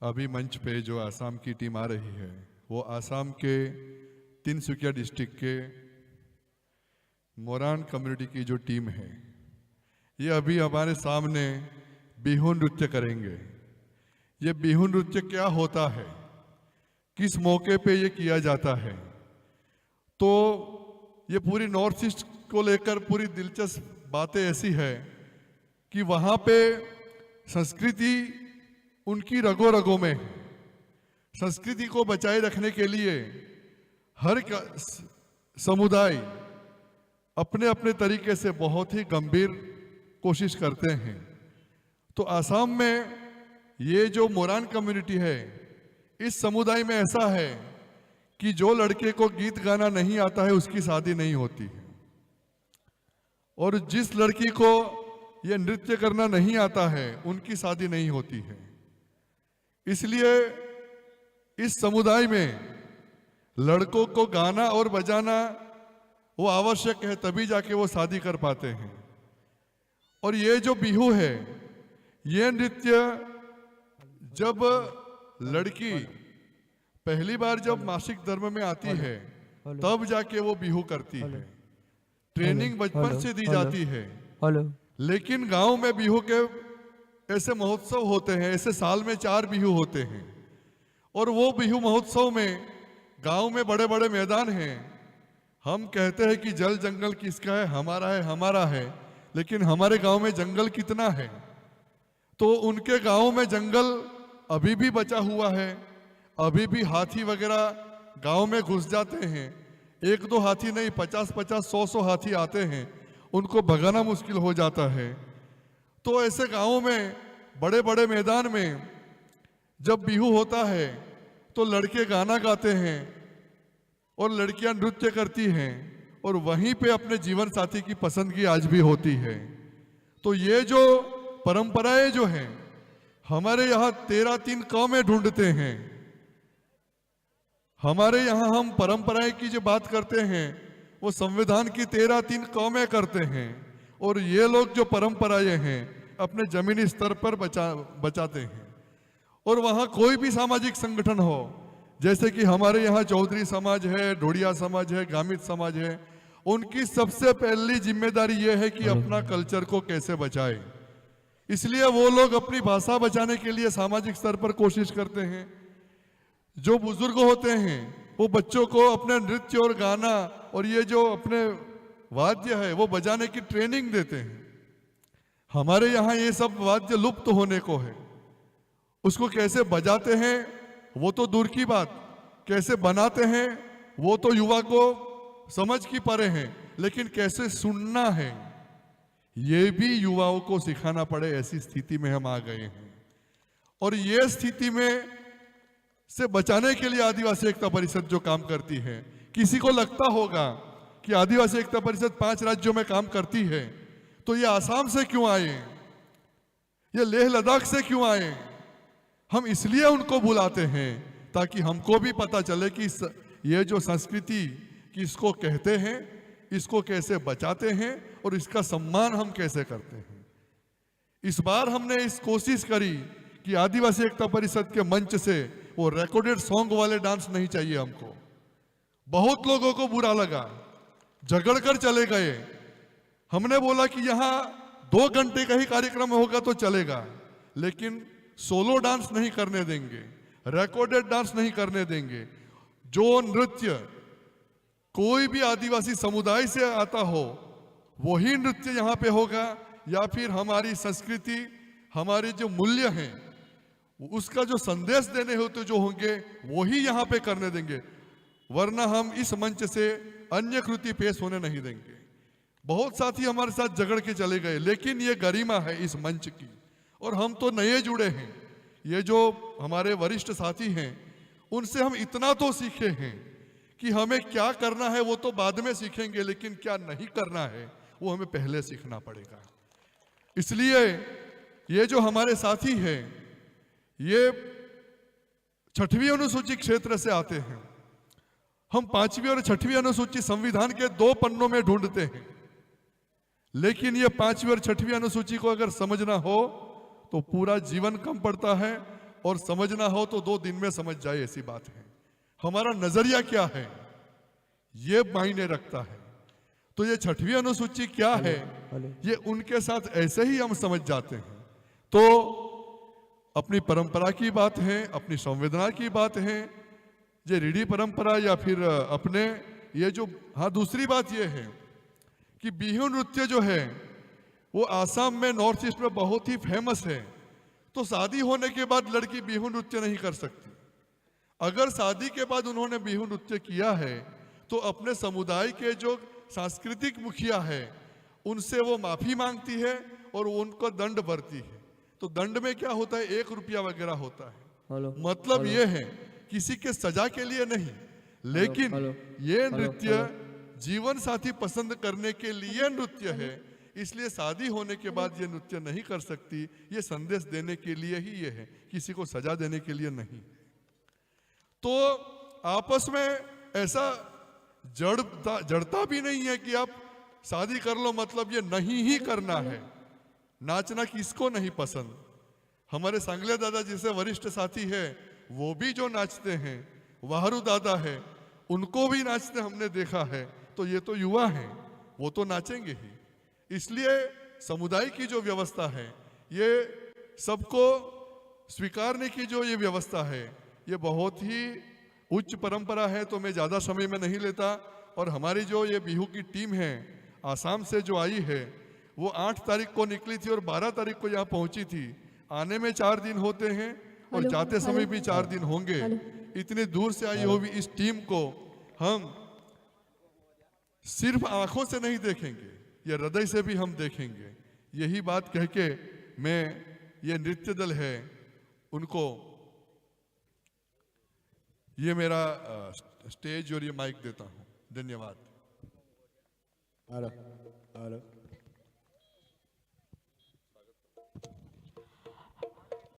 अभी मंच पे जो आसाम की टीम आ रही है वो आसाम के तिनसुकिया डिस्ट्रिक्ट के मोरान कम्युनिटी की जो टीम है, ये अभी हमारे सामने बिहू नृत्य करेंगे। ये बिहू नृत्य क्या होता है, किस मौके पे ये किया जाता है, तो ये पूरी नॉर्थ ईस्ट को लेकर पूरी दिलचस्प बातें ऐसी है कि वहाँ पे संस्कृति उनकी रगों रगों में है। संस्कृति को बचाए रखने के लिए हर समुदाय अपने अपने तरीके से बहुत ही गंभीर कोशिश करते हैं। तो आसाम में ये जो मोरान कम्युनिटी है, इस समुदाय में ऐसा है कि जो लड़के को गीत गाना नहीं आता है उसकी शादी नहीं होती है, और जिस लड़की को ये नृत्य करना नहीं आता है उनकी शादी नहीं होती है। इसलिए इस समुदाय में लड़कों को गाना और बजाना वो आवश्यक है, तभी जाके वो शादी कर पाते हैं। और ये जो बिहू है, ये नृत्य जब लड़की पहली बार जब मासिक धर्म में आती है तब जाके वो बिहू करती है। ट्रेनिंग बचपन से दी जाती है। लेकिन गांव में बिहू के ऐसे महोत्सव होते हैं, ऐसे साल में 4 बिहू होते हैं, और वो बिहू महोत्सव में गांव में बड़े बड़े मैदान हैं। हम कहते हैं कि जल जंगल किसका है, हमारा है, लेकिन हमारे गांव में जंगल कितना है? तो उनके गांव में जंगल अभी भी बचा हुआ है। अभी भी हाथी वगैरह गांव में घुस जाते हैं। 1-2 हाथी नहीं, 50-50, 100-100 हाथी आते हैं, उनको भगाना मुश्किल हो जाता है। तो ऐसे गांवों में बड़े बड़े मैदान में जब बिहू होता है तो लड़के गाना गाते हैं और लड़कियां नृत्य करती हैं, और वहीं पे अपने जीवन साथी की पसंदगी आज भी होती है। तो ये जो परंपराएं जो हैं हमारे यहाँ 13-3 कौमें ढूंढते हैं। हमारे यहाँ हम परंपराएं की जो बात करते हैं वो संविधान की 13-3 कौमें करते हैं, और ये लोग जो परंपराएं हैं अपने जमीनी स्तर पर बचाते हैं। और वहाँ कोई भी सामाजिक संगठन हो, जैसे कि हमारे यहाँ चौधरी समाज है, ढोड़िया समाज है, गामित समाज है, उनकी सबसे पहली जिम्मेदारी ये है कि अपना कल्चर को कैसे बचाए। इसलिए वो लोग अपनी भाषा बचाने के लिए सामाजिक स्तर पर कोशिश करते हैं। जो बुजुर्ग होते हैं वो बच्चों को अपने नृत्य और गाना और ये जो अपने वाद्य है वो बजाने की ट्रेनिंग देते हैं। हमारे यहाँ ये सब वाद्य लुप्त होने को है। उसको कैसे बजाते हैं वो तो दूर की बात, कैसे बनाते हैं वो तो युवा को समझ की परे है, लेकिन कैसे सुनना है ये भी युवाओं को सिखाना पड़े। ऐसी स्थिति में हम आ गए हैं, और ये स्थिति में से बचाने के लिए आदिवासी एकता परिषद जो काम करती है, किसी को लगता होगा कि आदिवासी एकता परिषद 5 राज्यों में काम करती है, तो ये आसाम से क्यों आए, ये लेह लद्दाख से क्यों आए? हम इसलिए उनको बुलाते हैं ताकि हमको भी पता चले कि ये जो संस्कृति किसको कहते हैं, इसको कैसे बचाते हैं, और इसका सम्मान हम कैसे करते हैं। इस बार हमने इस कोशिश करी कि आदिवासी एकता परिषद के मंच से वो रिकॉर्डेड सॉन्ग वाले डांस नहीं चाहिए हमको। बहुत लोगों को बुरा लगा, झगड़ कर चले गए। हमने बोला कि यहाँ 2 घंटे का ही कार्यक्रम होगा तो चलेगा, लेकिन सोलो डांस नहीं करने देंगे, रिकॉर्डेड डांस नहीं करने देंगे। जो नृत्य कोई भी आदिवासी समुदाय से आता हो वही नृत्य यहाँ पे होगा, या फिर हमारी संस्कृति, हमारे जो मूल्य हैं उसका जो संदेश देने होते जो होंगे वही यहाँ पे करने देंगे, वरना हम इस मंच से अन्य कृति पेश होने नहीं देंगे। बहुत साथी हमारे साथ झगड़ के चले गए, लेकिन ये गरिमा है इस मंच की, और हम तो नए जुड़े हैं। ये जो हमारे वरिष्ठ साथी हैं उनसे हम इतना तो सीखे हैं कि हमें क्या करना है वो तो बाद में सीखेंगे, लेकिन क्या नहीं करना है वो हमें पहले सीखना पड़ेगा। इसलिए ये जो हमारे साथी हैं ये 6वीं अनुसूची क्षेत्र से आते हैं। हम 5वीं और 6वीं अनुसूची संविधान के 2 पन्नों में ढूंढते हैं, लेकिन ये 5वीं और 6वीं अनुसूची को अगर समझना हो तो पूरा जीवन कम पड़ता है, और समझना हो तो 2 दिन में समझ जाए, ऐसी बात है। हमारा नजरिया क्या है ये मायने रखता है। तो ये 6वीं अनुसूची क्या है ये उनके साथ ऐसे ही हम समझ जाते हैं। तो अपनी परंपरा की बात है, अपनी संवेदना की बात है, ये रीढ़ी परंपरा या फिर अपने ये जो, हाँ दूसरी बात ये है कि बिहू नृत्य जो है वो आसाम में, नॉर्थ ईस्ट में बहुत ही फेमस है। तो शादी होने के बाद लड़की बिहू नृत्य नहीं कर सकती। अगर शादी के बाद उन्होंने बिहू नृत्य किया है तो अपने समुदाय के जो सांस्कृतिक मुखिया है उनसे वो माफी मांगती है और उनको दंड भरती है। तो दंड में क्या होता है, 1 रुपया वगैरह होता है। मतलब ये है किसी के सजा के लिए नहीं, लेकिन ये नृत्य जीवन साथी पसंद करने के लिए नृत्य है। इसलिए शादी होने के बाद ये नृत्य नहीं कर सकती। ये संदेश देने के लिए ही ये है, किसी को सजा देने के लिए नहीं। तो आपस में ऐसा जड़ता भी नहीं है कि आप शादी कर लो मतलब ये नहीं ही करना है। नाचना किसको नहीं पसंद। हमारे सांगले दादा जैसे वरिष्ठ साथी है वो भी जो नाचते हैं, वाहरू दादा है उनको भी नाचते हमने देखा है। तो ये तो युवा हैं, वो तो नाचेंगे ही। इसलिए समुदाय की जो व्यवस्था है, ये सबको स्वीकारने की जो ये व्यवस्था है, ये बहुत ही उच्च परंपरा है। तो मैं ज़्यादा समय में नहीं लेता। और हमारी जो ये बिहू की टीम है आसाम से जो आई है वो 8 तारीख को निकली थी और 12 तारीख को यहाँ पहुंची थी। आने में 4 दिन होते हैं और जाते समय भी 4 दिन होंगे। इतनी दूर से आई हुई इस टीम को हम सिर्फ आंखों से नहीं देखेंगे, ये हृदय से भी हम देखेंगे। यही बात कह के मैं ये नृत्य दल है उनको ये मेरा स्टेज और ये माइक देता हूं। धन्यवाद।